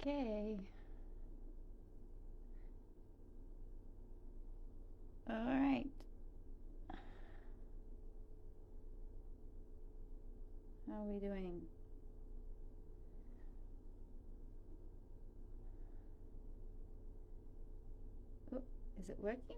Okay. All right. How are we doing? Oh, is it working?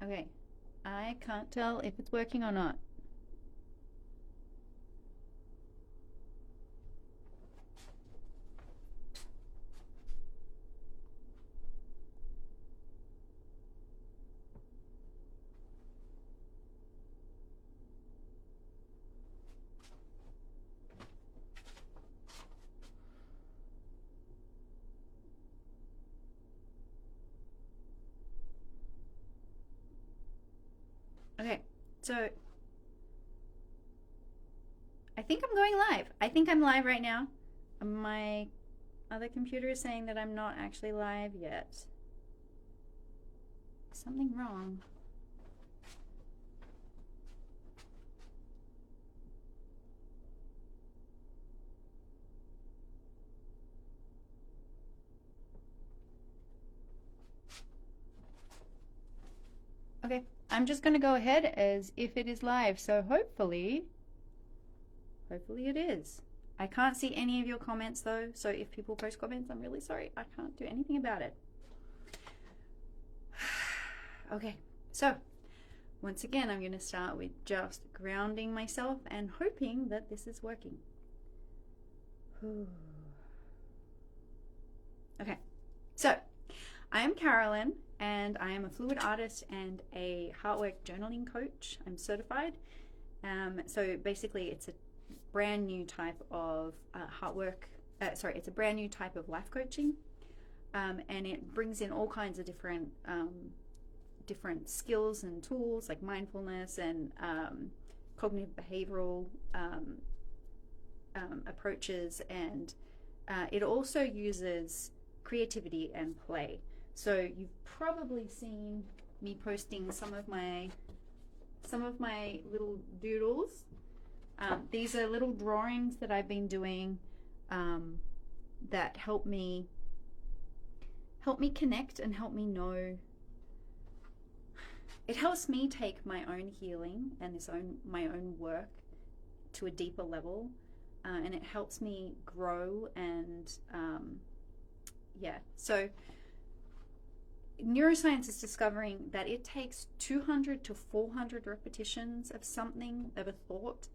Okay. I can't tell if it's working or not. Okay. So I think I'm going live. I think I'm live right now. My other computer is saying that I'm not actually live yet. Something wrong. Okay. I'm just going to go ahead as if it is live. So hopefully it is. I can't see any of your comments though, so if people post comments, I'm really sorry. I can't do anything about it. Okay, so once again, I'm going to start with just grounding myself and hoping that this is working. Okay, so I am Carolyn, and I am a fluid artist and a heartwork journaling coach. I'm certified. So basically, it's a brand new type of it's a brand new type of life coaching, and it brings in all kinds of different skills and tools like mindfulness and cognitive behavioral approaches, and it also uses creativity and play. So you've probably seen me posting some of my little doodles. These are little drawings that I've been doing that help me connect and help me know. It helps me take my own healing and my own work to a deeper level, and it helps me grow. And so neuroscience is discovering that it takes 200 to 400 repetitions of something, of a thought,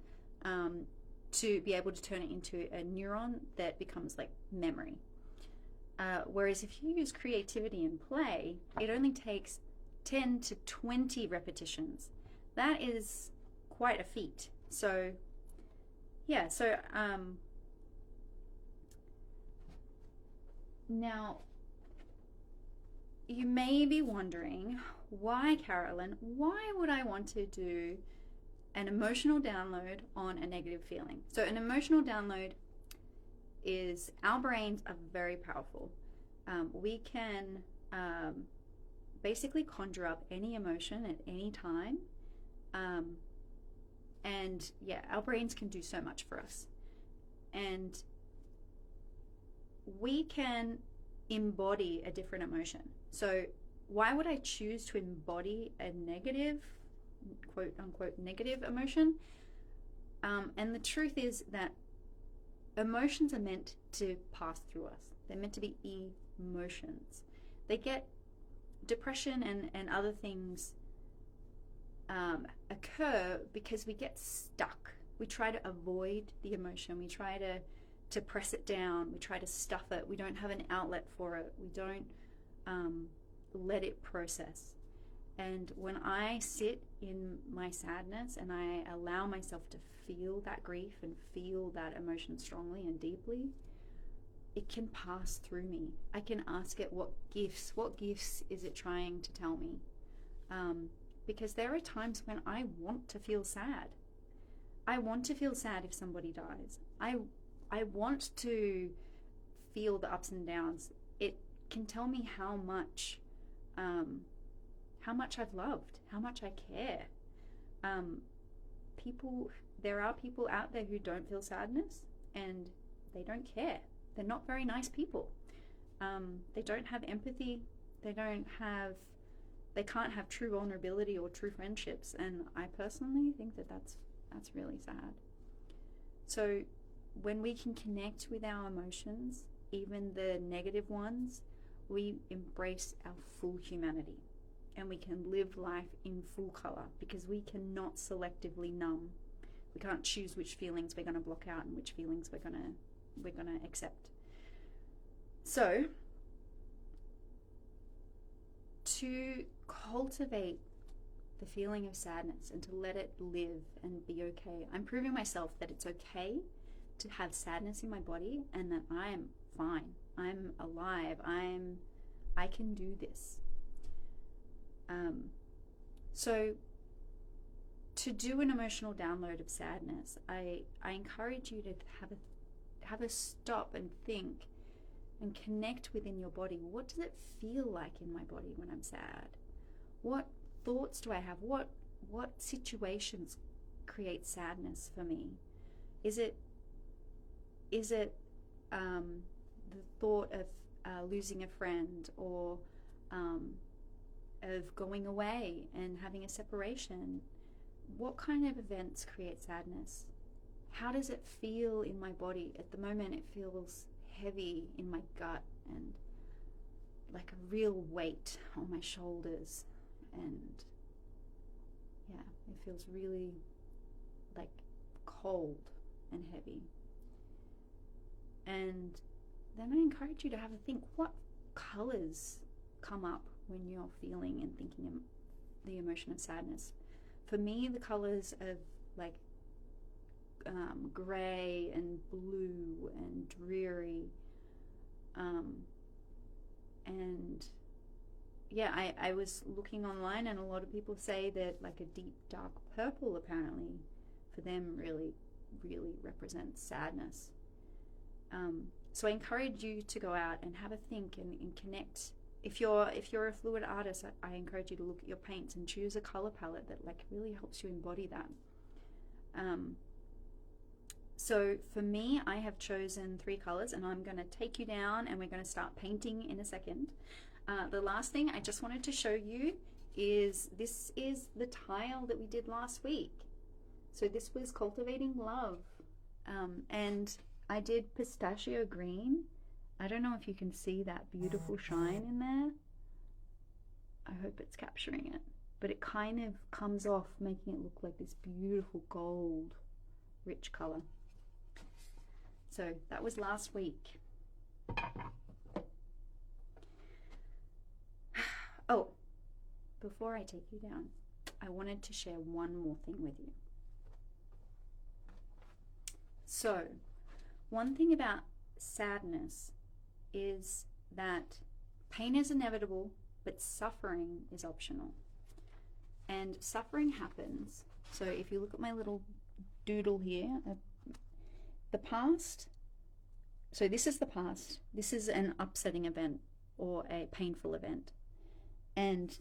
to be able to turn it into a neuron that becomes like memory. Whereas if you use creativity and play, it only takes 10 to 20 repetitions. That is quite a feat. So yeah, now you may be wondering, why, Carolyn, why would I want to do an emotional download on a negative feeling? So an emotional download is, our brains are very powerful. We can basically conjure up any emotion at any time. And yeah, our brains can do so much for us. And we can embody a different emotion. So why would I choose to embody a negative, quote unquote, negative emotion? And the truth is that emotions are meant to pass through us. They're meant to be emotions. They get depression and other things occur because we get stuck. We try to avoid the emotion. We try to press it down. We try to stuff it. We don't have an outlet for it. We don't let it process. And when I sit in my sadness and I allow myself to feel that grief and feel that emotion strongly and deeply, it can pass through me. I can ask it, what gifts is it trying to tell me? Because there are times when I want to feel sad. I want to feel sad if somebody dies. I want to feel the ups and downs. It can tell me how much I've loved, how much I care. There are people out there who don't feel sadness and they don't care. They're not very nice people. They don't have empathy. They can't have true vulnerability or true friendships. And I personally think that that's really sad. So when we can connect with our emotions, even the negative ones, we embrace our full humanity. And we can live life in full color, because we cannot selectively numb. We can't choose which feelings we're going to block out and which feelings we're going to accept. So, to cultivate the feeling of sadness and to let it live and be okay, I'm proving myself that it's okay to have sadness in my body and that I am fine. I'm alive. I can do this. So to do an emotional download of sadness, I encourage you to have a stop and think and connect within your body. What does it feel like in my body when I'm sad? What thoughts do I have? What situations create sadness for me? Is it the thought of losing a friend, or of going away and having a separation? What kind of events create sadness? How does it feel in my body? At the moment, it feels heavy in my gut and like a real weight on my shoulders, and yeah, it feels really like cold and heavy. And then I encourage you to have a think, what colors come up when you're feeling and thinking the emotion of sadness? For me, the colors of like gray and blue and dreary, and yeah, I was looking online, and a lot of people say that like a deep dark purple apparently for them really represents sadness. So I encourage you to go out and have a think and connect. If you're a fluid artist, I encourage you to look at your paints and choose a color palette that like really helps you embody that. So for me, I have chosen 3 colors, and I'm going to take you down and we're going to start painting in a second. The last thing I just wanted to show you is this is the tile that we did last week. So this was Cultivating Love, and I did pistachio green. I don't know if you can see that beautiful shine in there. I hope it's capturing it, but it kind of comes off, making it look like this beautiful gold rich color. So that was last week. Oh, before I take you down, I wanted to share one more thing with you. So one thing about sadness is that pain is inevitable, but suffering is optional. And suffering happens. So if you look at my little doodle here, the past, so this is the past. This is an upsetting event or a painful event. And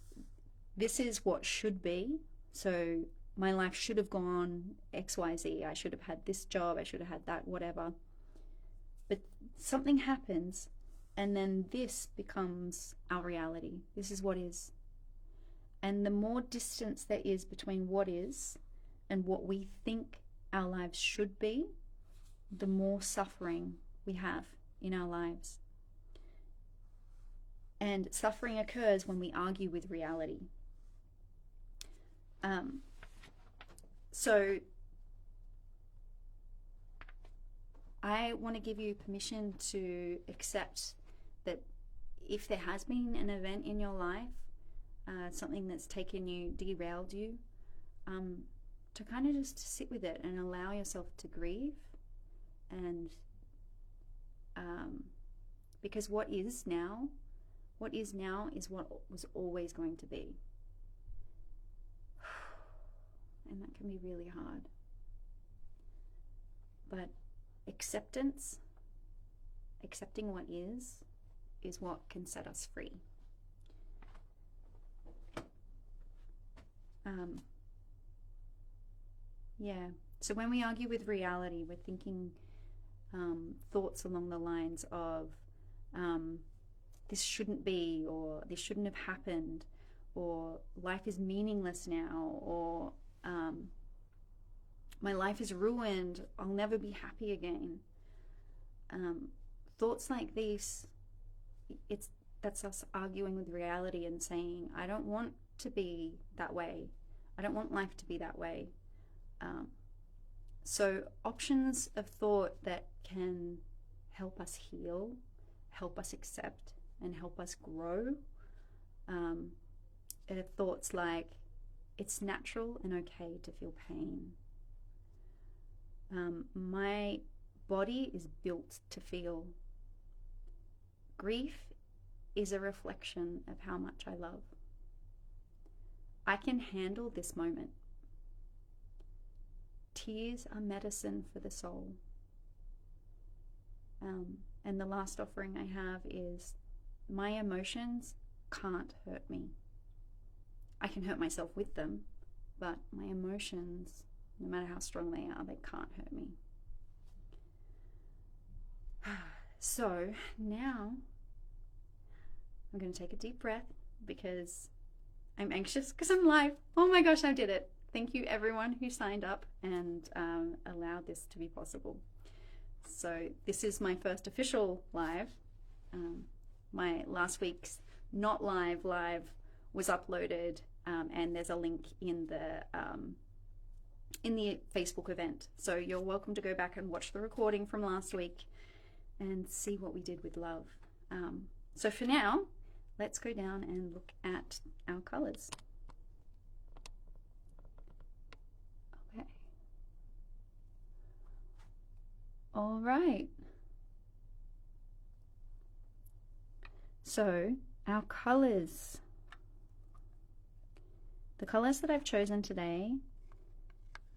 this is what should be. So my life should have gone XYZ. I should have had this job. I should have had that, whatever. But something happens, and then this becomes our reality. This is what is. And the more distance there is between what is and what we think our lives should be, the more suffering we have in our lives. And suffering occurs when we argue with reality. So I want to give you permission to accept that if there has been an event in your life something that's taken you, derailed you, to kind of just sit with it and allow yourself to grieve. And because what is now is what was always going to be. And that can be really hard. But accepting what is what can set us free. Yeah. So when we argue with reality, we're thinking thoughts along the lines of this shouldn't be, or this shouldn't have happened, or life is meaningless now, or my life is ruined, I'll never be happy again. Thoughts like these, that's us arguing with reality and saying, I don't want to be that way. I don't want life to be that way. So options of thought that can help us heal, help us accept, and help us grow are thoughts like, it's natural and okay to feel pain. My body is built to feel. Grief is a reflection of how much I love. I can handle this moment. Tears are medicine for the soul. And the last offering I have is, my emotions can't hurt me. I can hurt myself with them, but my emotions, no matter how strong they are, they can't hurt me. So now I'm going to take a deep breath because I'm anxious, because I'm live. Oh my gosh, I did it. Thank you everyone who signed up and allowed this to be possible. So this is my first official live. My last week's not live was uploaded, and there's a link in the Facebook event. So you're welcome to go back and watch the recording from last week and see what we did with love. So for now, let's go down and look at our colors. Okay. All right. So our colors. The colors that I've chosen today,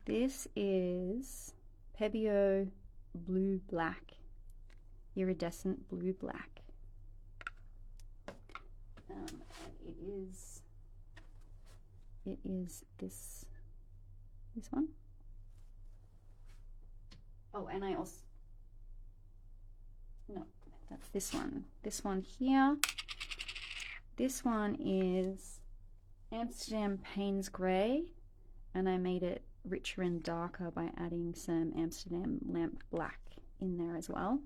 this is Pebeo Blue Black, Iridescent Blue Black. And it is this one. Oh, and I also, no, that's this one. This one here. This one is Amsterdam Payne's Grey, and I made it richer and darker by adding some Amsterdam Lamp Black in there as well.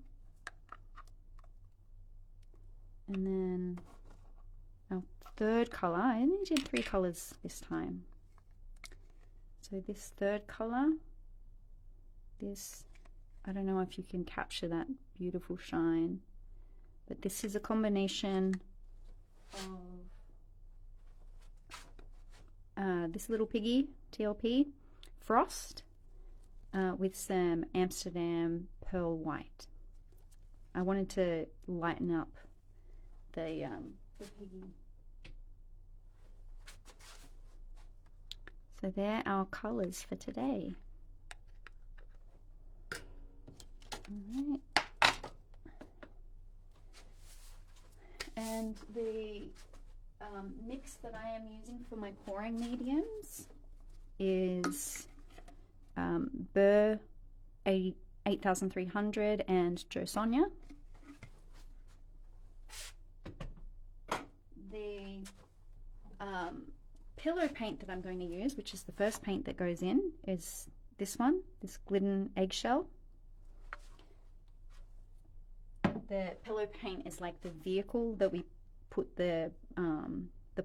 And then our third color, I only did 3 colors this time. So this third color, this, I don't know if you can capture that beautiful shine, but this is a combination of this little piggy, TLP, Frost, with some Amsterdam Pearl White. I wanted to lighten up the piggy. So they're our colors for today. All right. And the mix that I am using for my pouring mediums is Burr 8300 and Jo Sonia. The pillow paint that I'm going to use, which is the first paint that goes in, is this one, this Glidden Eggshell. The pillow paint is like the vehicle that we put the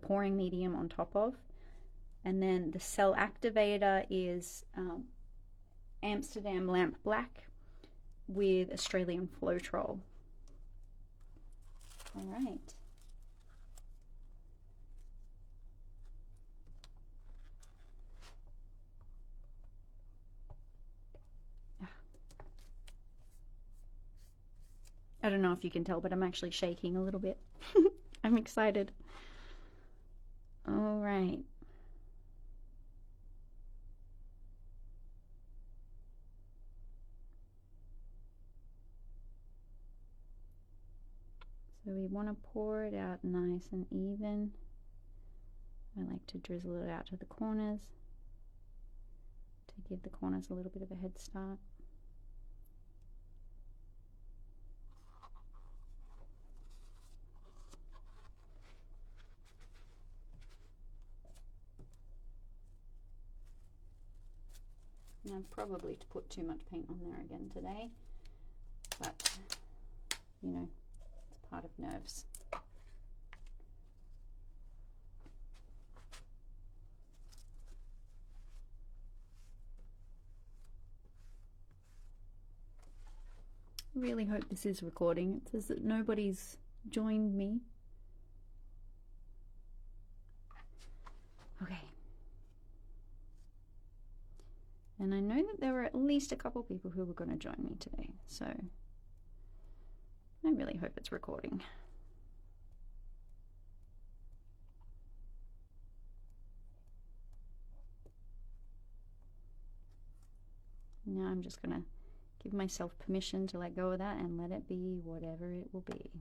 pouring medium on top of. And then the cell activator is Amsterdam Lamp Black with Australian Floetrol. All right. I don't know if you can tell, but I'm actually shaking a little bit. I'm excited. All right. So we want to pour it out nice and even. I like to drizzle it out to the corners to give the corners a little bit of a head start. Now, I've probably put too much paint on there again today, but you know, it's part of nerves. I really hope this is recording. It says that nobody's joined me. Okay. And I know that there were at least a couple people who were going to join me today, so I really hope it's recording. Now I'm just going to give myself permission to let go of that and let it be whatever it will be.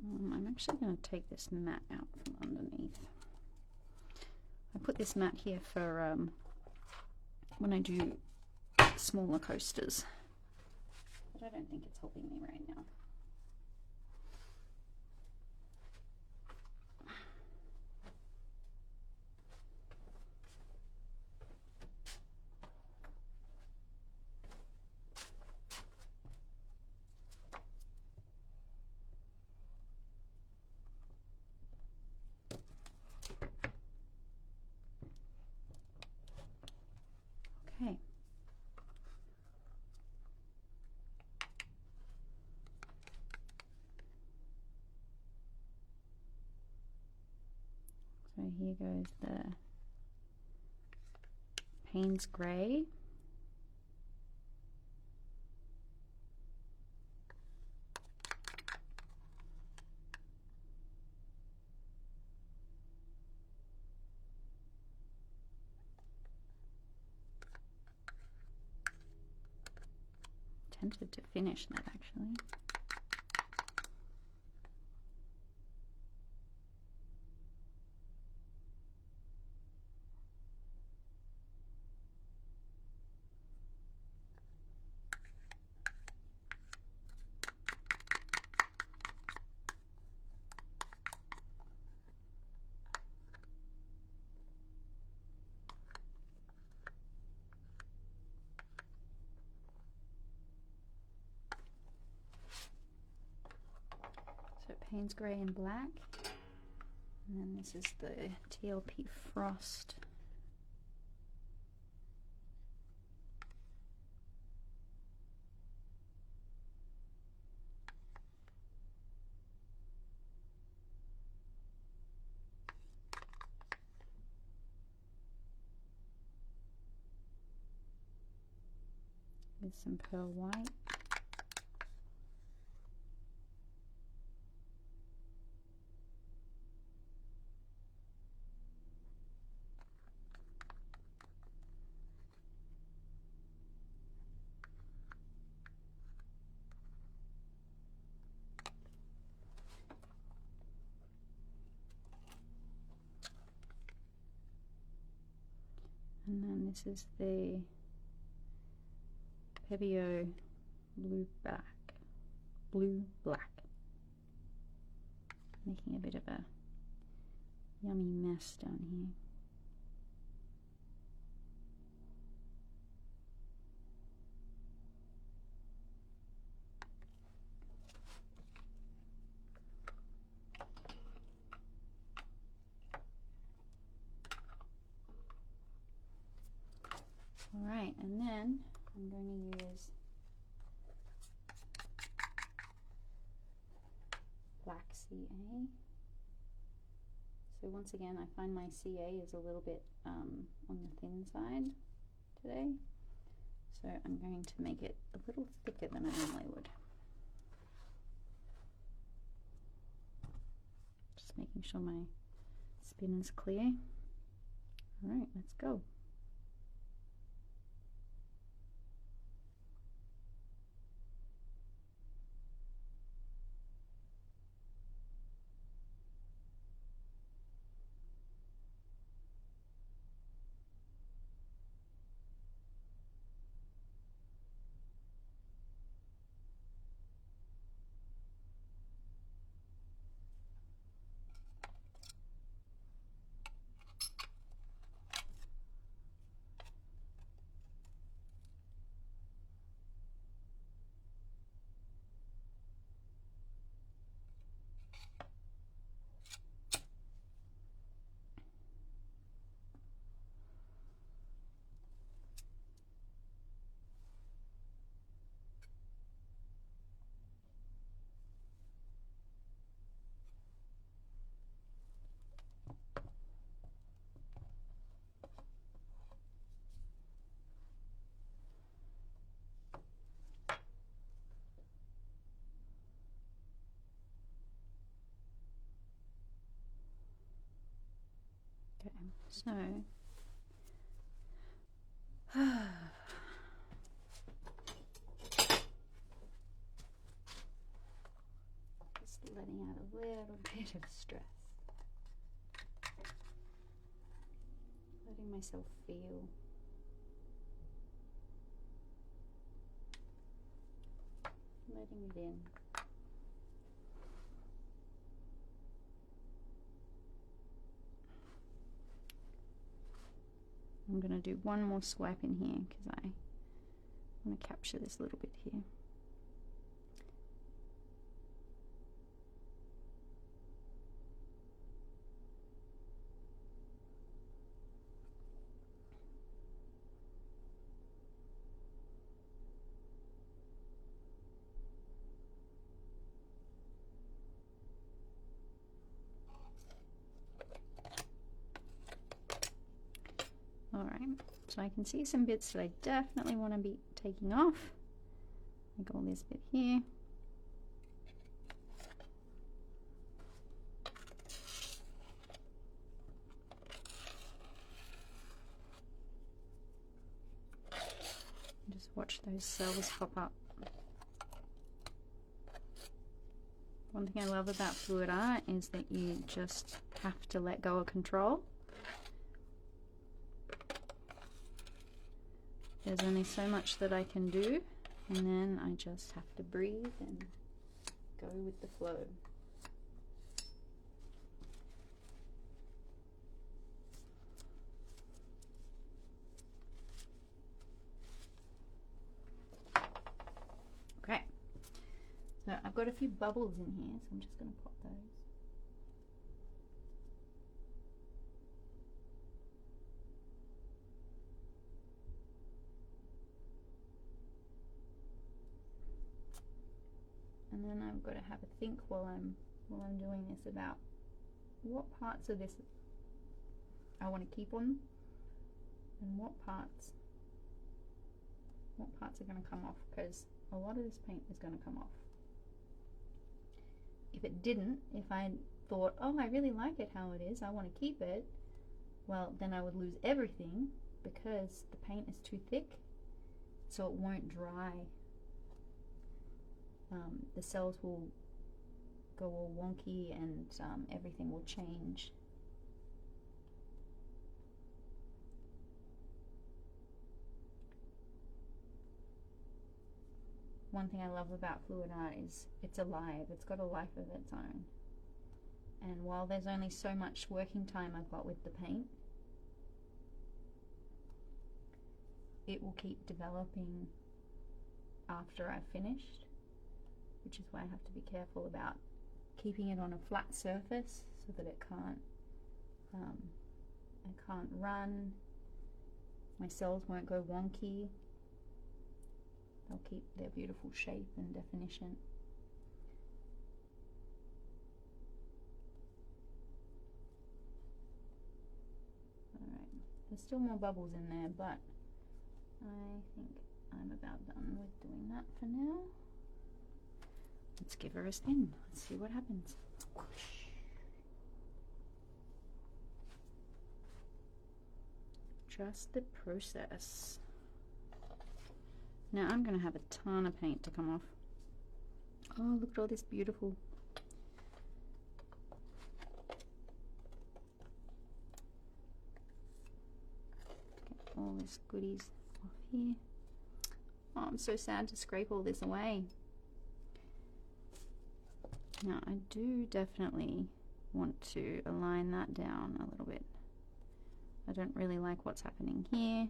I'm actually going to take this mat out from underneath. I put this mat here for when I do smaller coasters, but I don't think it's helping me right now. Okay. So here goes the Payne's Grey. Tempted to finish that actually. So Payne's Grey and Black, and then this is the TLP Frost. With some pearl white. And then this is the Pebeo Blue Black. Making a bit of a yummy mess down here. All right, and then I'm going to use black CA. So once again, I find my CA is a little bit on the thin side today. So I'm going to make it a little thicker than I normally would. Just making sure my spin is clear. All right, let's go. Okay, so just letting out a little bit of stress. Letting myself feel. Letting it in. I'm going to do one more swipe in here because I want to capture this little bit here. Alright, so I can see some bits that I definitely want to be taking off. Like all this bit here. Just watch those cells pop up. One thing I love about fluid art is that you just have to let go of control. There's only so much that I can do, and then I just have to breathe and go with the flow. Okay, so I've got a few bubbles in here, so I'm just going to pop those. And then I've got to have a think while I'm doing this about what parts of this I want to keep on and what parts are going to come off, because a lot of this paint is going to come off. If it didn't, if I thought, oh, I really like it how it is, I want to keep it, well, then I would lose everything because the paint is too thick, so it won't dry. The cells will go all wonky and everything will change. One thing I love about fluid art is it's alive. It's got a life of its own. And while there's only so much working time I've got with the paint, it will keep developing after I've finished, which is why I have to be careful about keeping it on a flat surface so that it can't run My cells won't go wonky. They'll keep their beautiful shape and definition. Alright, there's still more bubbles in there, but I think I'm about done with doing that for now. Let's give her a spin. Let's see what happens. Trust the process. Now I'm going to have a ton of paint to come off. Oh, look at all this beautiful. Get all this goodies off here. Oh, I'm so sad to scrape all this away. Now I do definitely want to align that down a little bit. I don't really like what's happening here.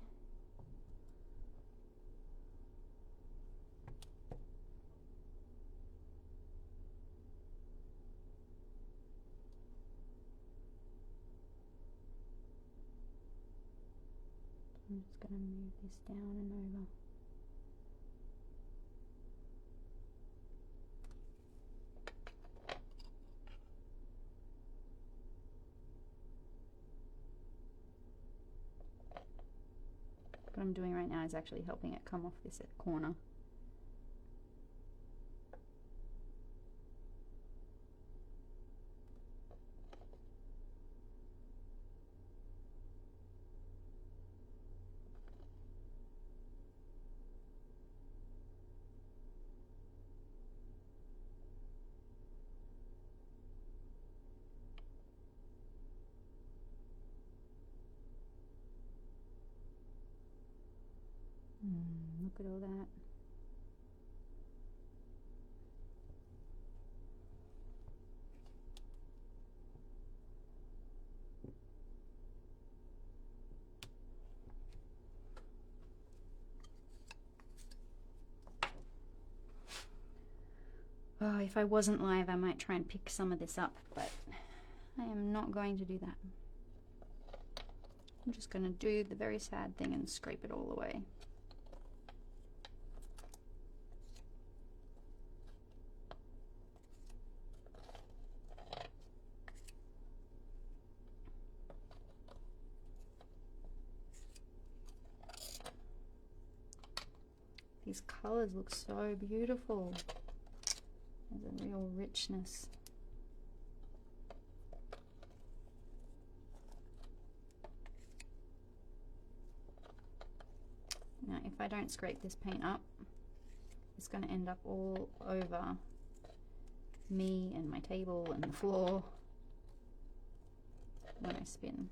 I'm just going to move this down and over. What I'm doing right now is actually helping it come off this corner. Look at all that. Oh, if I wasn't live, I might try and pick some of this up, but I am not going to do that. I'm just going to do the very sad thing and scrape it all away. These colors look so beautiful. There's a real richness. Now, if I don't scrape this paint up, it's going to end up all over me and my table and the floor when I spin.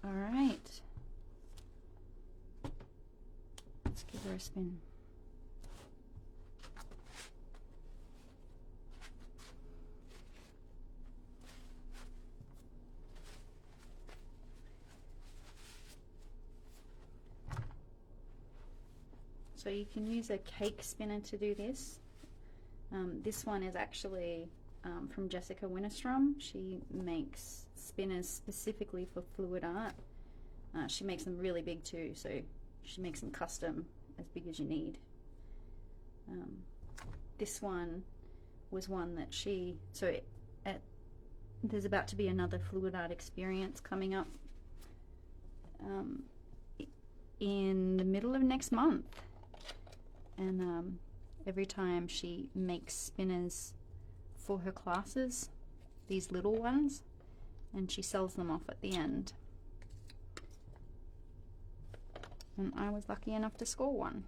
All right, let's give her a spin. So you can use a cake spinner to do this. This one is actually from Jessica Winterstrom. She makes spinners specifically for fluid art. She makes them really big too, so she makes them custom as big as you need. This one was one that there's about to be another fluid art experience coming up in the middle of next month, and every time she makes spinners for her classes, these little ones, and she sells them off at the end. And I was lucky enough to score one.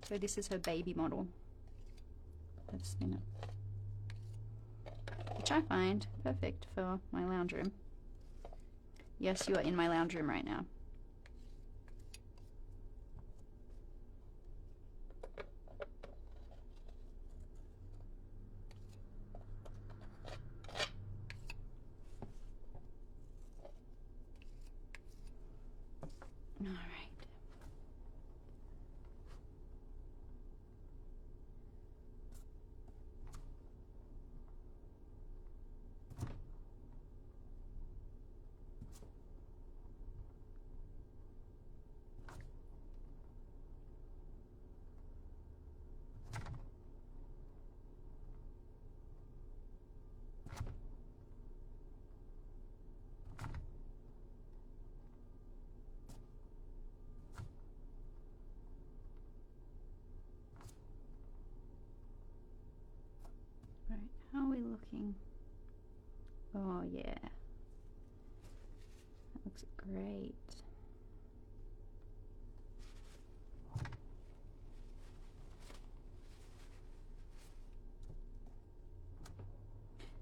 So this is her baby model of spinner, which I find perfect for my lounge room. Yes, you are in my lounge room right now. looking? Oh yeah, that looks great.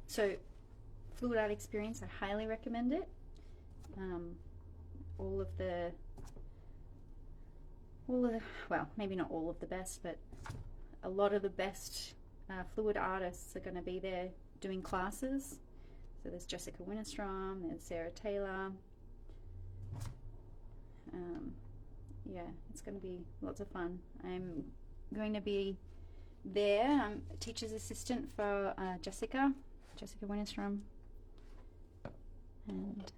So fluid art experience, I highly recommend it. All of the, well, maybe not all of the best, but a lot of the best fluid artists are going to be there doing classes. So there's Jessica Winterstrom, there's Sarah Taylor. Yeah, it's going to be lots of fun. I'm going to be there. I'm a teacher's assistant for Jessica Winterstrom, and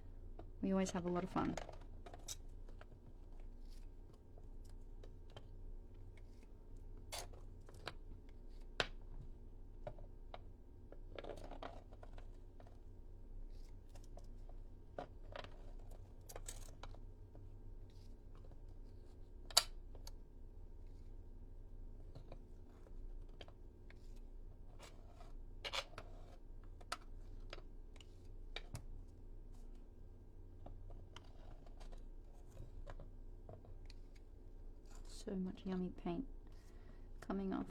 we always have a lot of fun. So much yummy paint coming off.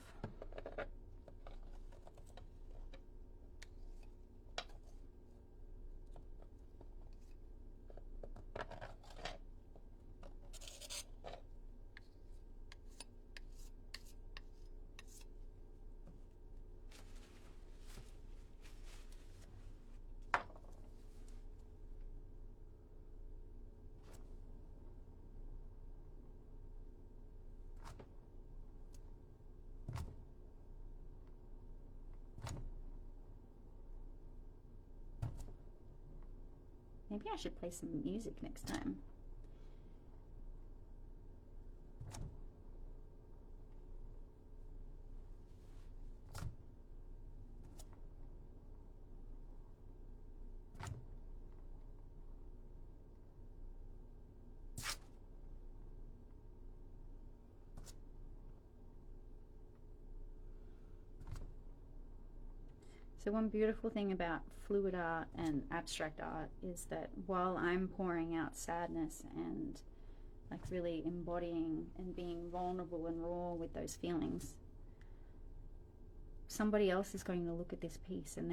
Maybe I should play some music next time. So one beautiful thing about fluid art and abstract art is that while I'm pouring out sadness and like really embodying and being vulnerable and raw with those feelings, somebody else is going to look at this piece and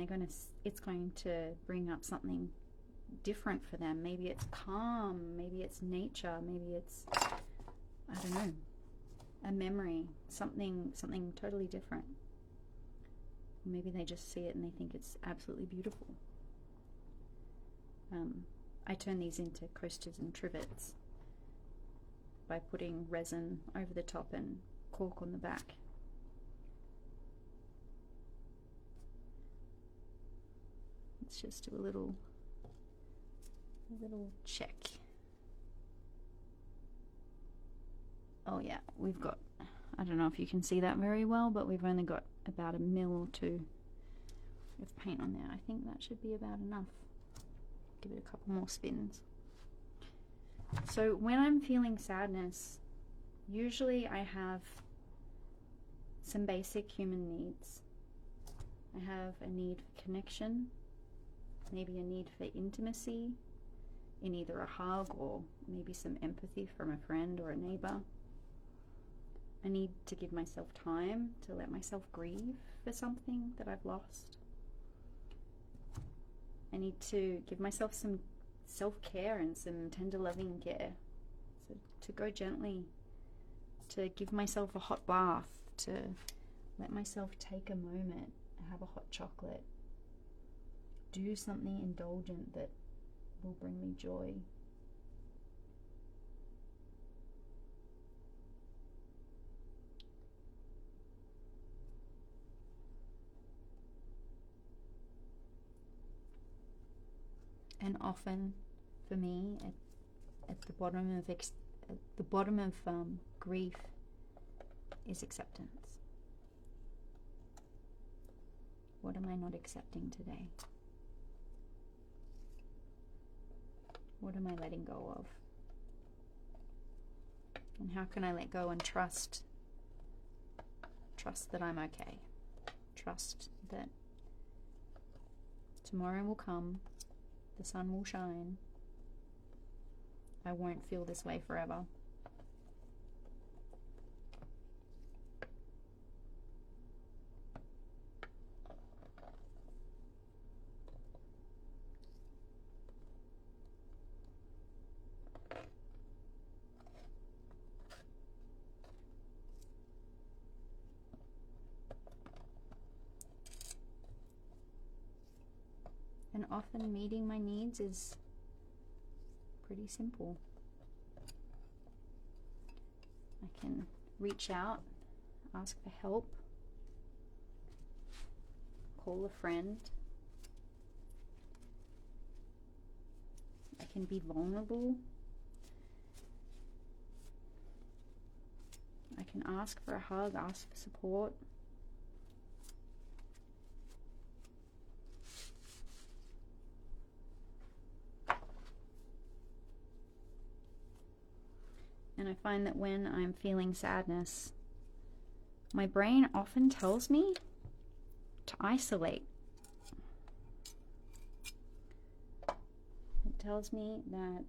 it's going to bring up something different for them. Maybe it's calm, maybe it's nature, maybe it's, I don't know, a memory, something totally different. Maybe they just see it and they think it's absolutely beautiful. I turn these into coasters and trivets by putting resin over the top and cork on the back. Let's just do a little check. Oh yeah, we've got, I don't know if you can see that very well, but we've only got about 1 mil or 2 of paint on there. I think that should be about enough. Give it a couple more spins. So when I'm feeling sadness, usually I have some basic human needs. I have a need for connection, maybe a need for intimacy in either a hug or maybe some empathy from a friend or a neighbor. I need to give myself time to let myself grieve for something that I've lost. I need to give myself some self-care and some tender loving care. So to go gently, to give myself a hot bath, to let myself take a moment, have a hot chocolate, do something indulgent that will bring me joy. And often, for me, at the bottom of grief is acceptance. What am I not accepting today? What am I letting go of? And how can I let go and trust that I'm okay? Trust that Tomorrow will come. The sun will shine. I won't feel this way forever. And often meeting my needs is pretty simple. I can reach out, ask for help, call a friend. I can be vulnerable. I can ask for a hug, ask for support. And I find that when I'm feeling sadness, my brain often tells me to isolate. It tells me that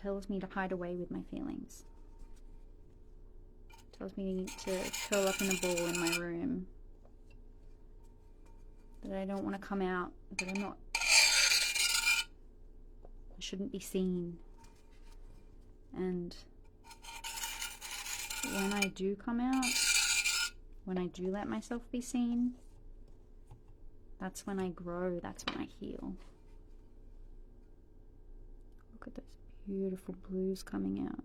to hide away with my feelings. It tells me to curl up in a ball in my room. That I don't want to come out, that I shouldn't be seen. And when I do come out, when I do let myself be seen, that's when I grow, that's when I heal. Look at those beautiful blues coming out.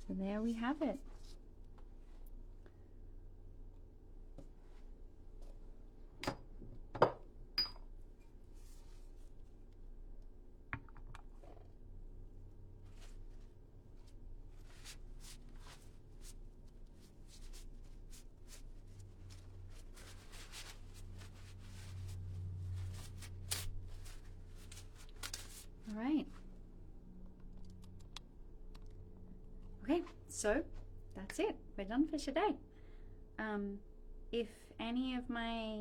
So there we have it. All right. Okay, so that's it. We're done for today. If any of my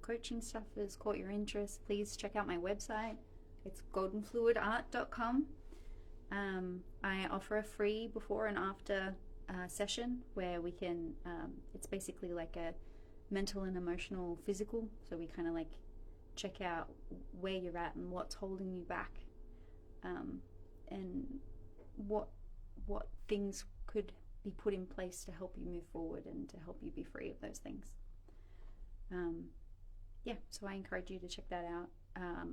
coaching stuff has caught your interest, please check out my website. It's goldenfluidart.com. I offer a free before and after session where we can, it's basically like a mental and emotional physical. So we kind of like check out where you're at and what's holding you back, and what things could be put in place to help you move forward and to help you be free of those things. Yeah, so I encourage you to check that out.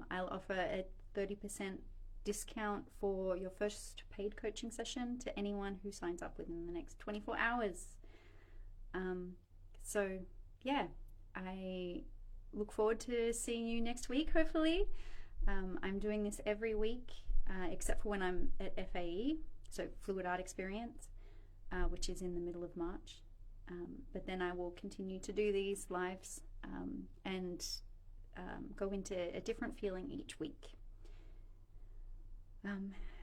I'll offer a 30% discount for your first paid coaching session to anyone who signs up within the next 24 hours. So yeah, I look forward to seeing you next week, hopefully. I'm doing this every week, except for when I'm at FAE, so Fluid Art Experience, which is in the middle of March. But then I will continue to do these lives and go into a different feeling each week.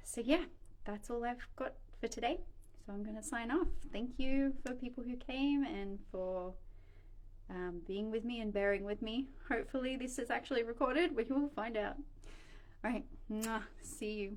So yeah, that's all I've got for today. So I'm going to sign off. Thank you for people who came and for being with me and bearing with me. Hopefully this is actually recorded. We will find out. All right. See you.